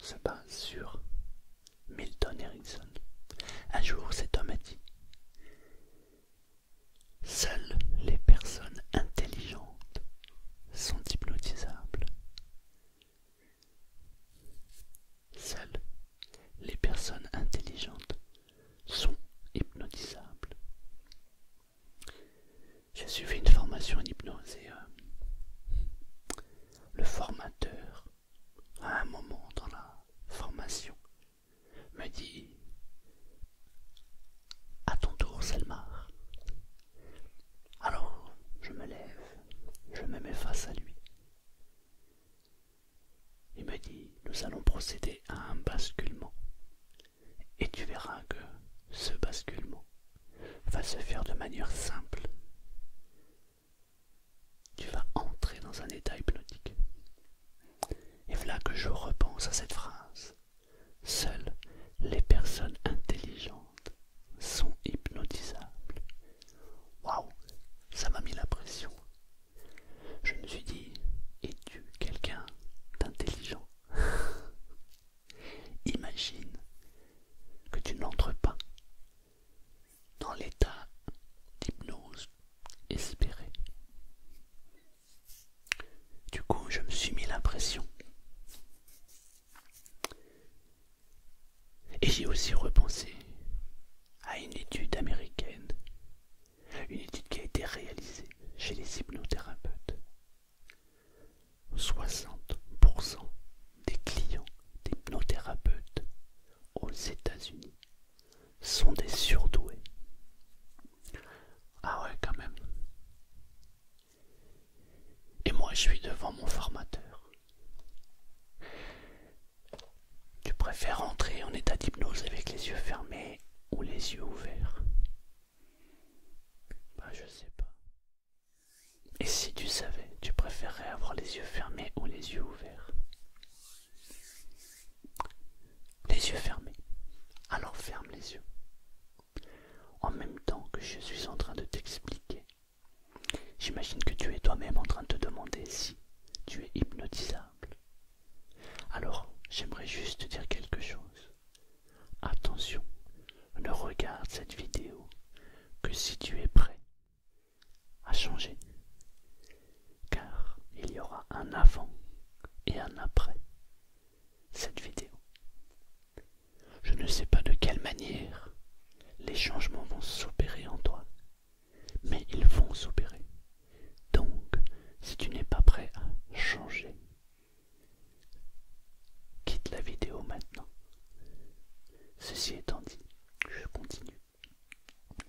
se base sur Milton Erickson. Un jour, cet homme a dit: seules les personnes intelligentes sont hypnotisables. Seules les personnes intelligentes sont hypnotisables. J'ai suivi une formation en hypnose et le formateur, à un moment dans la formation, me dit: à ton tour, Selmar. Alors, je me lève, je me mets face à lui. Il me dit: nous allons procéder à un basculement. Et tu verras que ce basculement va se faire de manière simple. Tu vas entrer dans un état hypnotique. Et voilà que je repense à cette phrase. Seules les personnes intelligentes sont hypnotisables. Waouh, ça m'a mis la pression. Je me suis dit: es-tu quelqu'un d'intelligent? Imagine que tu n'entres pas dans l'état d'hypnose espéré. Du coup, je me suis mis la pression. Et j'ai aussi repensé à une étude américaine, une étude qui a été réalisée chez les hypnothérapeutes. 60% des clients d'hypnothérapeutes aux États-Unis sont des surdoués. Ah ouais, quand même. Et moi, je suis devant mon formateur. Tu préfères entrer en état d'hypnose avec les yeux fermés ou les yeux ouverts? Bah, je sais pas. Et si tu savais, tu préférerais avoir les yeux fermés ou les yeux ouverts? Les yeux fermés. Alors ferme les yeux. En même temps que je suis en train de t'expliquer, j'imagine que tu es toi-même en train de te demander si tu es hypnotisable. Alors, j'aimerais juste te dire quelque chose. Attention, ne regarde cette vidéo que si tu es prêt à changer. Car il y aura un avant et un après cette vidéo. Je ne sais pas de quelle manière les changements vont s'opérer en toi, mais ils vont s'opérer. Donc, si tu n'es pas prêt à changer, quitte la vidéo maintenant. Ceci étant dit, je continue.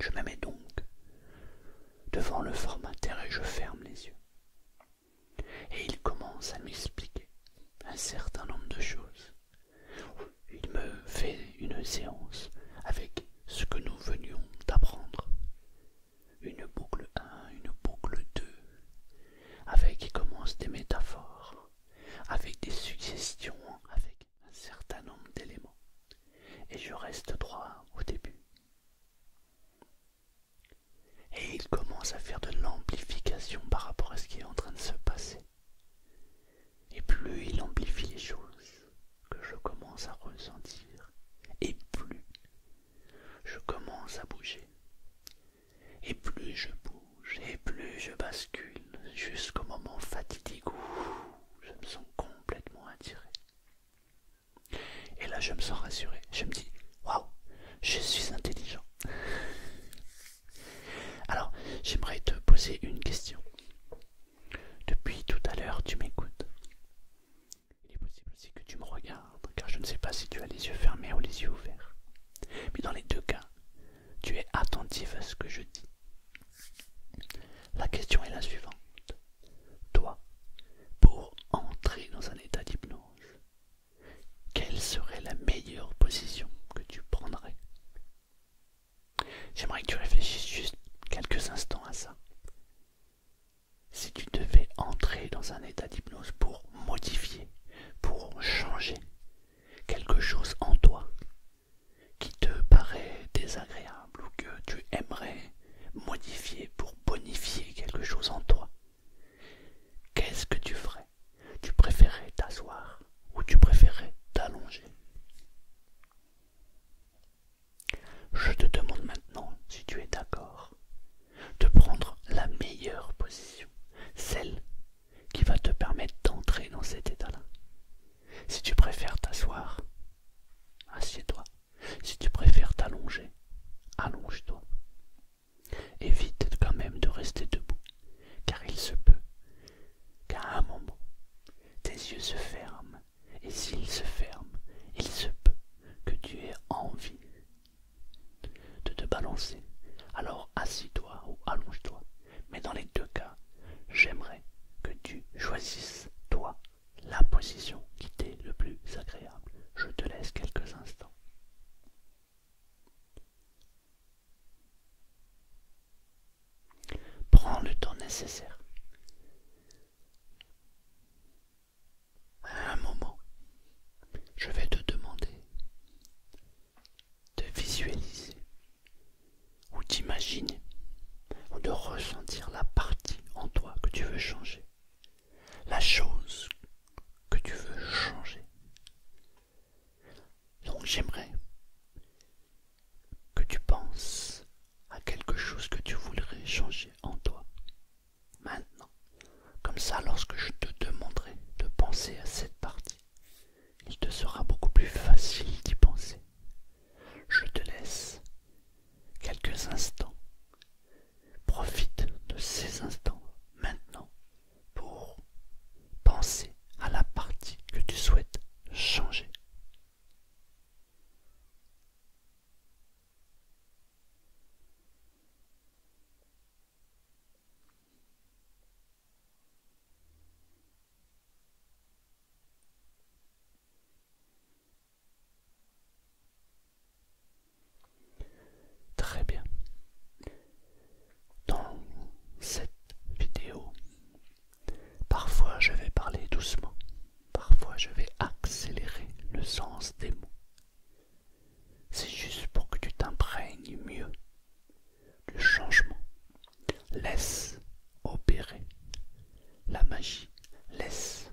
Je me mets donc devant le formateur et je ferme les yeux. Et il commence à m'expliquer un certain nombre de choses. Il me fait une séance avec ce que nous venions d'apprendre. Une boucle 1, une boucle 2, avec il commence des métaphores, avec des suggestions, avec un certain nombre d'éléments. Et je reste droit au début. Et il commence à faire de l'amplification par rapport à ce qui est en train de se passer. Et plus il amplifie les choses que je commence à ressentir, et plus je commence à bouger. Et plus je bouge, et plus je bascule, jusqu'au moment fatidique où je me sens complètement attiré. Et là, je me sens rassuré. Je me dis: waouh, je suis intelligent. Alors, j'aimerais te poser une question. Depuis tout à l'heure, tu m'écoutes. Il est possible aussi que tu me regardes, car je ne sais pas si tu as les yeux fermés ou les yeux ouverts. Mais dans les deux cas, tu es attentif à ce que je dis. La question est la suivante. Toi, pour entrer dans un état d'hypnose, quelle serait la meilleure position que tu prendrais? J'aimerais que tu réfléchisses juste quelques instants à ça. Si tu devais entrer dans un état d'hypnose pour modifier, pour changer quelque chose en toi qui te paraît désagréable ou que tu aimerais modifier pour bonifier quelque chose en toi, qu'est-ce que tu ferais? Tu préférerais t'asseoir ou tu préférerais t'allonger? visualiser ou d'imaginer ou de ressentir la partie en toi que tu veux changer, la chose que tu veux changer. Donc j'aimerais que tu penses à quelque chose que tu voudrais changer en toi maintenant. Comme ça, lorsque je te demanderai de penser à cette partie, il te sera beaucoup plus facile d'y penser. Je te laisse quelques instants. Profite de ces instants maintenant pour penser à la partie que tu souhaites changer. Très bien. Dans cette vidéo, parfois je vais parler doucement, parfois je vais accélérer le sens des mots. C'est juste pour que tu t'imprègnes mieux du changement. Laisse opérer la magie, laisse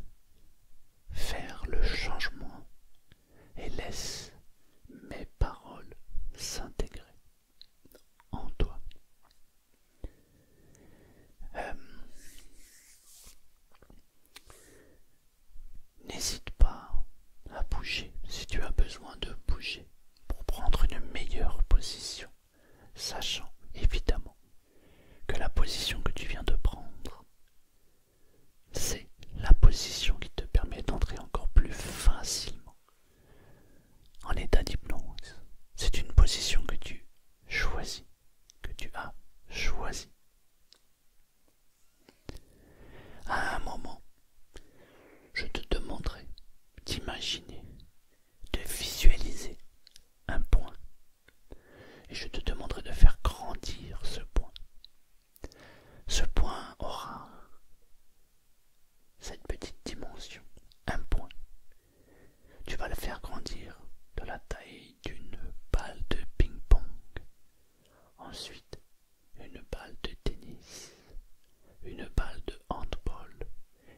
faire le changement et laisse mes paroles s'intégrer en toi. N'hésite pas à bouger si tu as besoin de bouger pour prendre une meilleure position, sachant évidemment que la position que tu viens de prendre, c'est la position qui te permet d'entrer encore plus facilement en état d'hypnose. C'est une position que tu choisis, que tu as choisie. À un moment, je te demanderai d'imaginer, de visualiser un point, et je te demanderai de faire grandir ce point. Ce point aura cette petite dimension, un point. Tu vas le faire grandir de la taille d'une balle de ping-pong, ensuite une balle de tennis, une balle de handball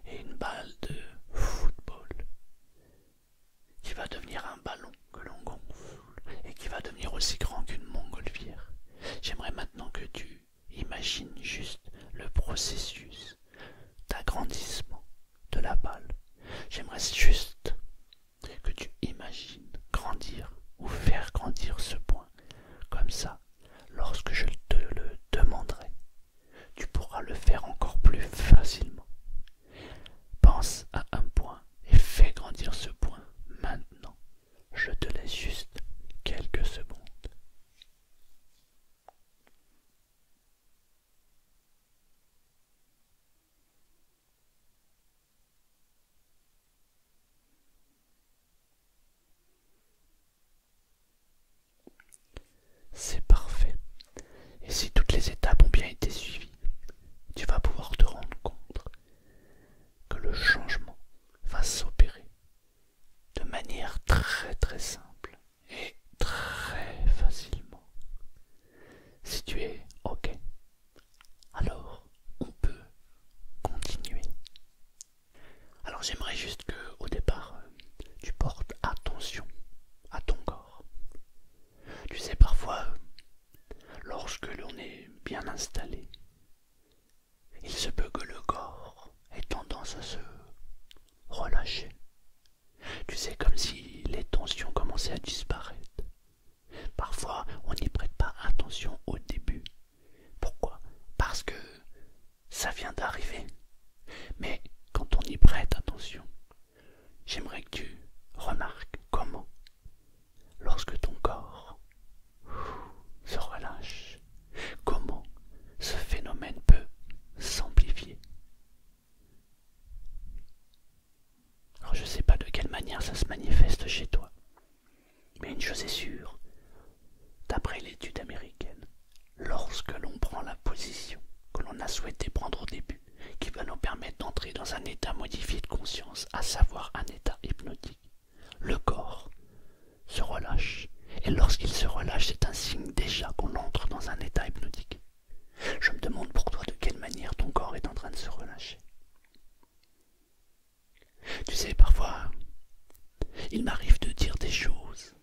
et une balle de football, qui va devenir un ballon que l'on gonfle et qui va devenir aussi grand qu'une montgolfière. J'aimerais maintenant que tu imagines juste le processus d'agrandissement de la balle. J'aimerais juste que tu imagines grandir ou faire grandir ce point. Comme ça, lorsque je te le demanderai, tu pourras le faire encore plus facilement. Pense à un point et fais grandir ce point maintenant. Je te laisse juste quelques secondes. C'est parfait. Et si toutes les étapes ont bien été suivies, tu vas pouvoir te rendre compte que le changement va s'opérer de manière très simple et très facilement. Si tu es OK, alors on peut continuer. Alors j'aimerais juste que au départ, tu portes attention à ton corps. Tu sais, parfois, lorsque l'on est bien installé, il se peut que le corps ait tendance à se relâcher. Tu sais, comme si les tensions commençaient à disparaître. Parfois, on n'y prête pas attention au début. Pourquoi? Parce que ça vient d'arriver. Mais quand on y prête attention, j'aimerais que tu remarques comment, lorsque ton corps se relâche, comment ce phénomène peut s'amplifier. Alors je ne sais pas de quelle manière ça se manifeste chez toi, mais une chose est sûre, d'après l'étude américaine, lorsque l'on prend la position que l'on a souhaité prendre au début, qui va nous permettre d'entrer dans un état modifié de conscience, à savoir un état hypnotique, le corps se relâche, et lorsqu'il se relâche, c'est des choses,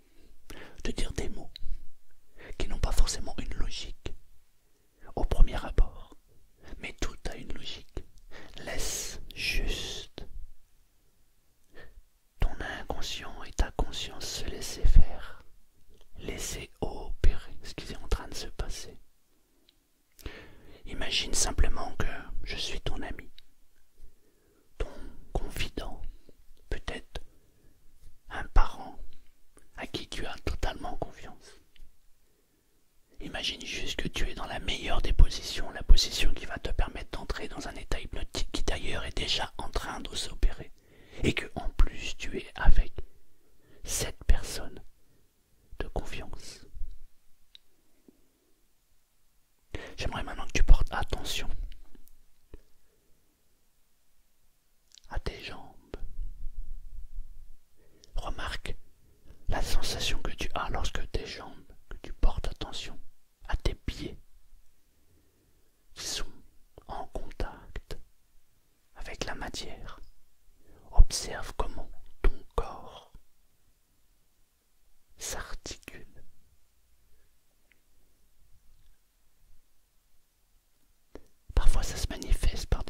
de dire des mots qui n'ont pas forcément une logique au premier abord, mais tout a une logique. Laisse juste ton inconscient et ta conscience se laisser faire, laisser opérer ce qui est en train de se passer. Imagine simplement que je suis ton ami, ton confident, peut-être un parent à qui tu as totalement confiance. Imagine juste que tu es dans la meilleure des positions, la position qui va te permettre d'entrer dans un état hypnotique qui d'ailleurs est déjà en train de s'opérer, et que en plus tu es avec cette personne de confiance. J'aimerais maintenant que tu portes attention à tes jambes. Remarque la sensation que tu as lorsque tes jambes, que tu portes attention à tes pieds qui sont en contact avec la matière. Observe comment ton corps s'articule. Parfois ça se manifeste par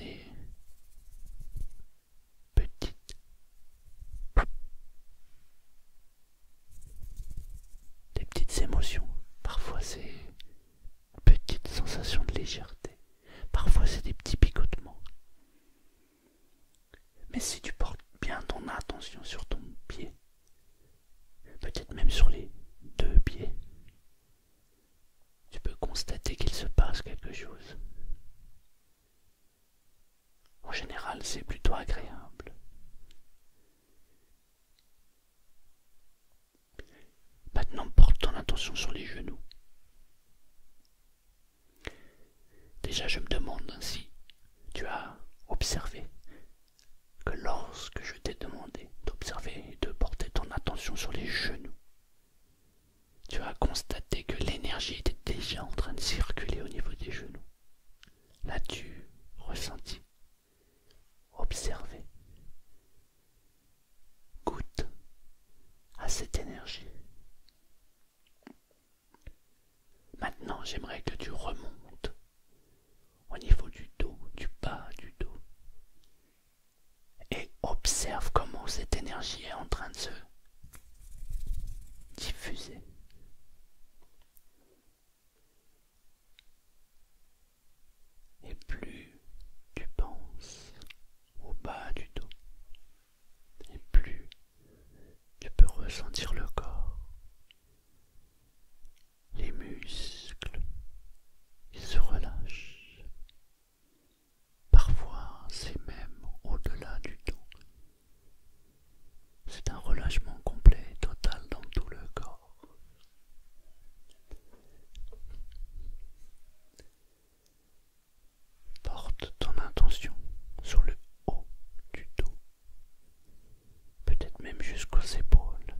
petites des petites émotions. Parfois c'est une petite sensation de légèreté. Parfois c'est des petits picotements. Mais si tu portes bien ton attention sur ton pied, peut-être même sur les deux pieds, tu peux constater qu'il se passe quelque chose. En général, c'est plutôt agréable. Maintenant, porte ton attention sur les genoux. Déjà, je me demande si tu as observé que lorsque je t'ai demandé d'observer et de porter ton attention sur les genoux, tu as constaté que l'énergie était déjà en train de circuler au niveau des genoux. L'as-tu ressenti? Observé. Goûte à cette énergie. Maintenant, j'aimerais que tu remontes au niveau du dos, du bas du dos, et observe comment cette énergie est en train de se diffuser. Et plus tu penses au bas du dos, et plus tu peux ressentir le corps, les muscles qui se relâchent. Parfois, c'est même au-delà du dos. C'est un relâchement complet, total dans tout le corps. Porte ton attention sur le haut du dos, peut-être même jusqu'aux épaules,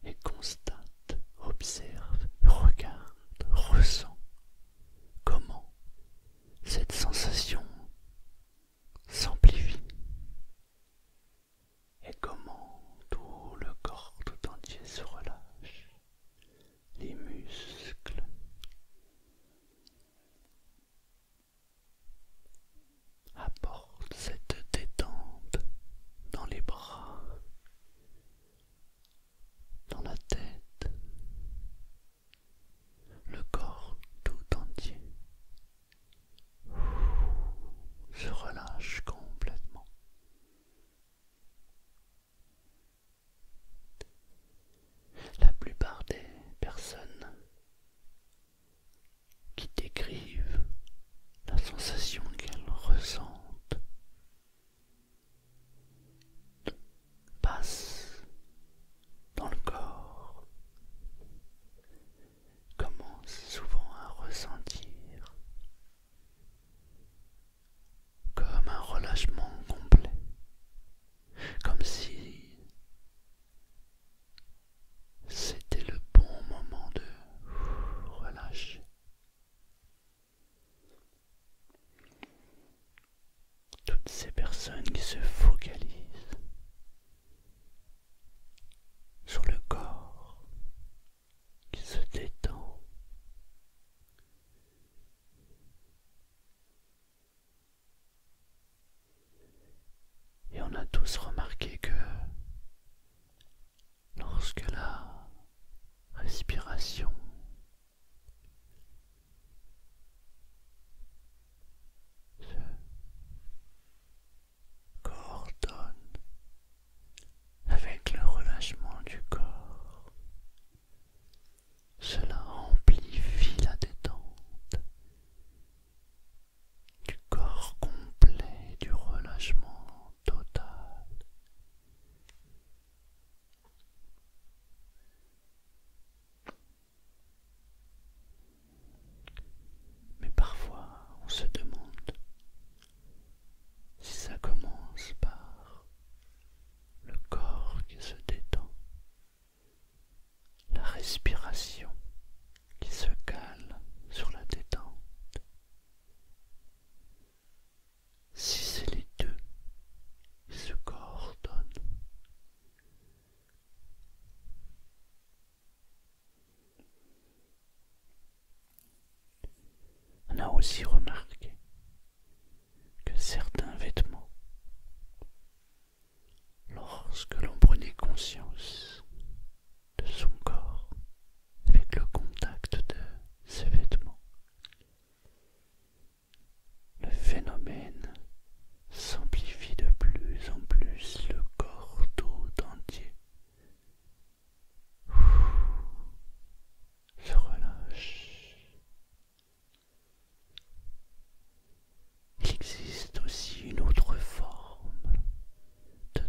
et constate, observe, regarde, ressens comment cette sensation s'amplifie et comment tout le corps tout entier se relâche, les muscles, aussi remarqué que certains vêtements, lorsque l'on prenait conscience de son corps avec le contact de ces vêtements, le phénomène s'amplifie de plus en plus, le corps tout entier se relâche. Il existe aussi une autre forme de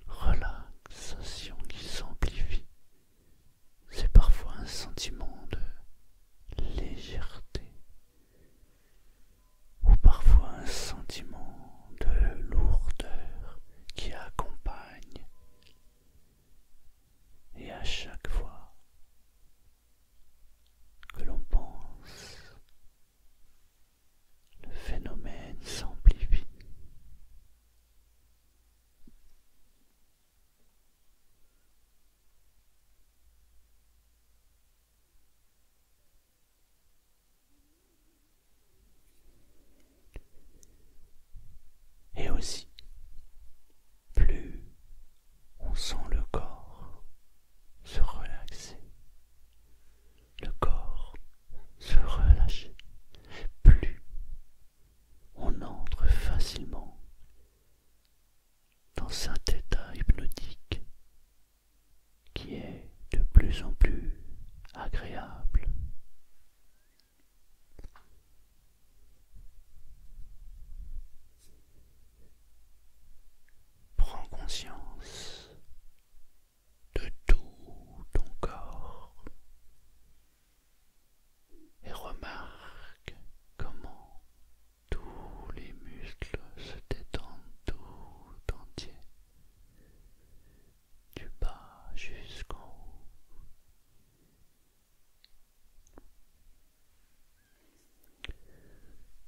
relaxation qui s'amplifie. C'est parfois un sentiment de légèreté ou parfois un sentiment de lourdeur qui accompagne. Et à chaque fois que l'on pense, le phénomène s'amplifie. Et aussi, plus on sent le corps se relaxer, le corps se relâcher, plus on entre facilement dans cet état hypnotique qui est de plus en plus agréable. Prends conscience de tout ton corps et remarque comment tous les muscles se détendent tout entier, du bas jusqu'en haut.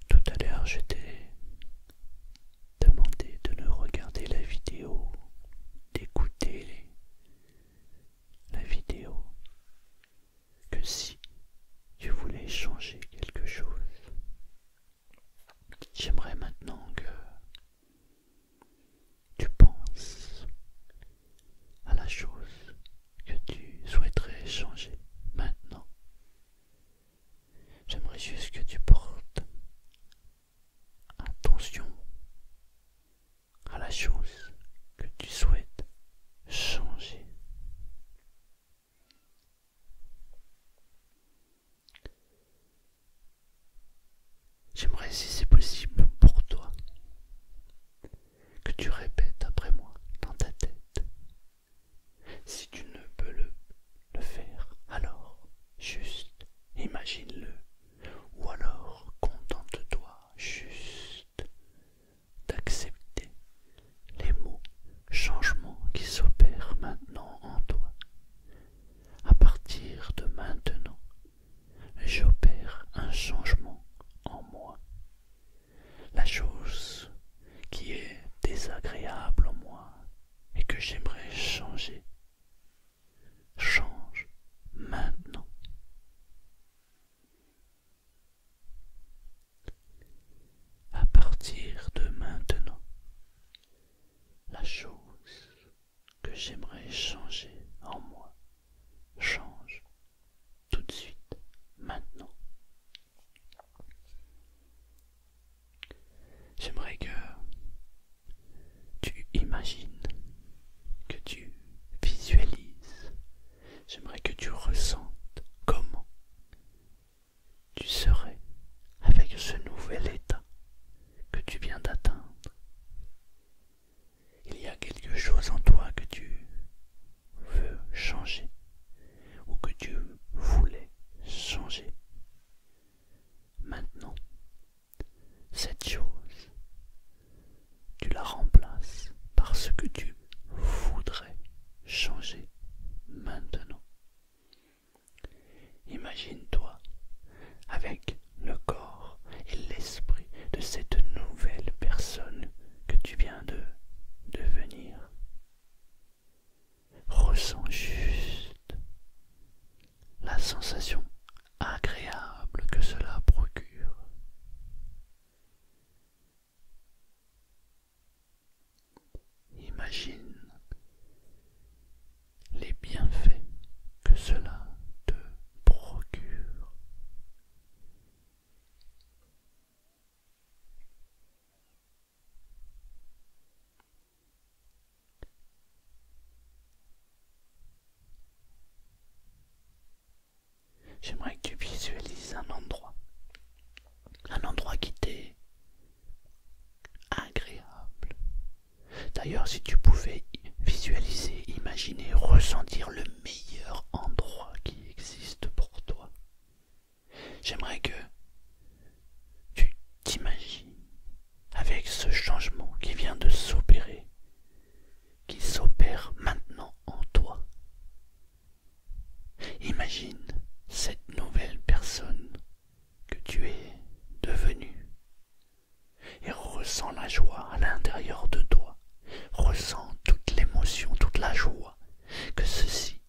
Tout à l'heure, je t'ai demandé de ne regarder la vidéo, d'écouter la vidéo, que si tu voulais changer quelque chose. J'aimerais maintenant que tu penses à la chose que tu souhaiterais changer maintenant. J'aimerais juste que tu portes attention à la chose que tu souhaites changer. J'aimerais, si c'est possible pour toi, que tu répètes après moi dans ta tête. Si tu ne peux le faire, alors juste imagine-le, ou alors contente-toi juste d'accepter les mots changement qui s'opèrent maintenant en toi. À partir de maintenant, j'opère un changement en moi. La chose qui est désagréable en moi et que j'aimerais changer, change maintenant. À partir de maintenant, la chose que j'aimerais changer en moi change tout de suite, maintenant. J'aimerais que tu imagines, que tu visualises, j'aimerais que tu ressentes comment tu serais avec ce nouvel état que tu viens d'atteindre. Il y a quelque chose en toi que tu veux changer ou que tu voulais changer. Maintenant, cette chose, tu la remplaces par ce que tu voudrais changer maintenant. Imagine-toi avec le corps et l'esprit de cette nouvelle personne que tu viens de devenir. Ressens juste la sensation agréable que cela procure. J'aimerais que tu visualises un endroit qui t'est agréable. D'ailleurs, si tu pouvais visualiser, imaginer, ressentir le meilleur endroit qui existe pour toi, j'aimerais que tu t'imagines avec ce changement qui vient de s'opérer, qui s'opère maintenant en toi. Imagine cette nouvelle personne que tu es devenue et ressens la joie à l'intérieur de toi. Ressens toute l'émotion, toute la joie que ceci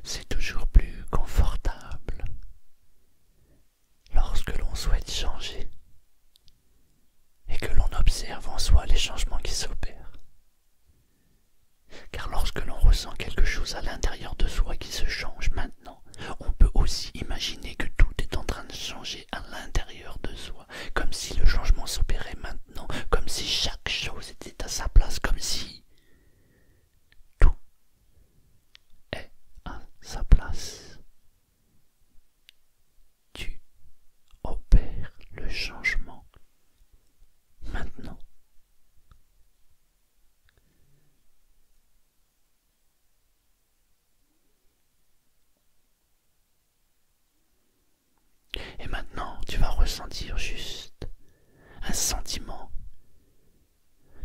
C'est toujours plus confortable lorsque l'on souhaite changer et que l'on observe en soi les changements qui s'opèrent. Car lorsque l'on ressent quelque chose à l'intérieur de soi qui se change maintenant, on peut aussi imaginer que tout est en train de changer à l'intérieur de soi, comme si le changement s'opérait maintenant, comme si chaque chose était à sa place, comme si tout est à sa place. Tu opères le changement maintenant. Et maintenant, tu vas ressentir juste un sentiment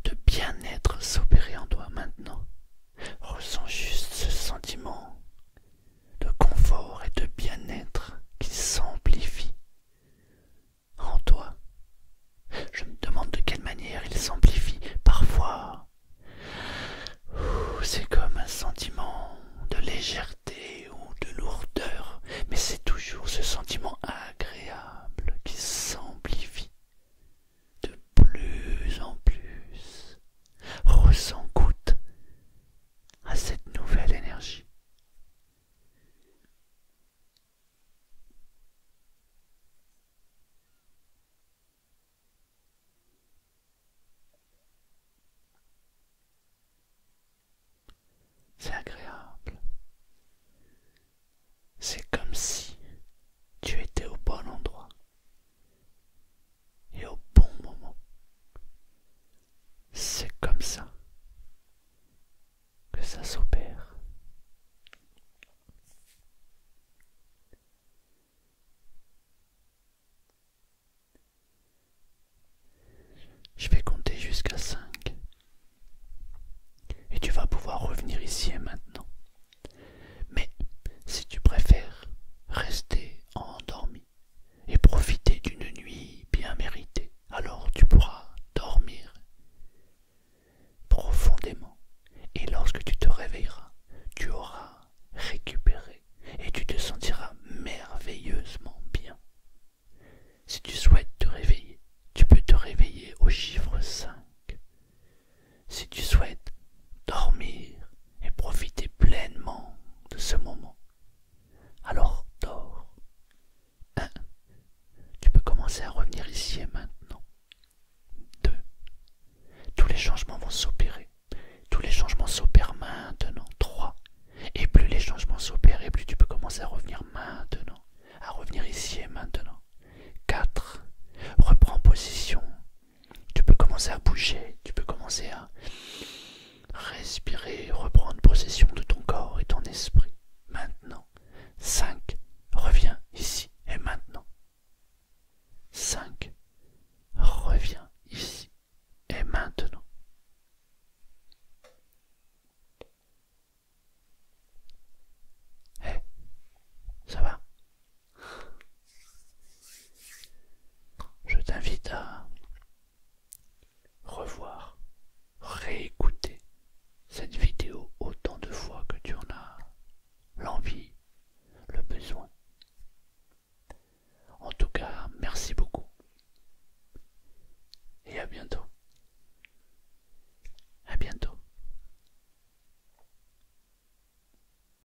de bien-être s'opérer en toi maintenant. Ressens juste ce sentiment de confort et de bien-être qui s'amplifie en toi. Je me demande de quelle manière il s'amplifie. Parfois, c'est comme un sentiment de légèreté ou de lourdeur, mais c'est toujours ce sentiment agréable qui s'amplifie de plus en plus. Ressens, goûte à cette nouvelle énergie. C'est agréable. C'est comme si tu étais au bon endroit et au bon moment. C'est comme ça que ça s'opère. Je vais compter jusqu'à 5 et tu vas pouvoir revenir ici et maintenant. Mais si tu préfères rester endormi et profiter d'une nuit bien méritée, alors tu pourras dormir profondément et lorsque tu te réveilleras, tu auras récupéré et tu te sentiras merveilleusement bien. Si tu souhaites te réveiller, tu peux te réveiller au chiffre 5. Si tu souhaites dormir et profiter pleinement de ce moment, alors dors. 1. Tu peux commencer à revenir ici et maintenant. 2. Tous les changements vont s'opérer. Tous les changements s'opèrent maintenant. 3. Et plus les changements s'opèrent, et plus tu peux commencer à revenir maintenant. À revenir ici et maintenant. 4. Reprends position. Tu peux commencer à bouger. Tu peux commencer à respirer, reprendre possession de ton corps et ton esprit. Maintenant. 5.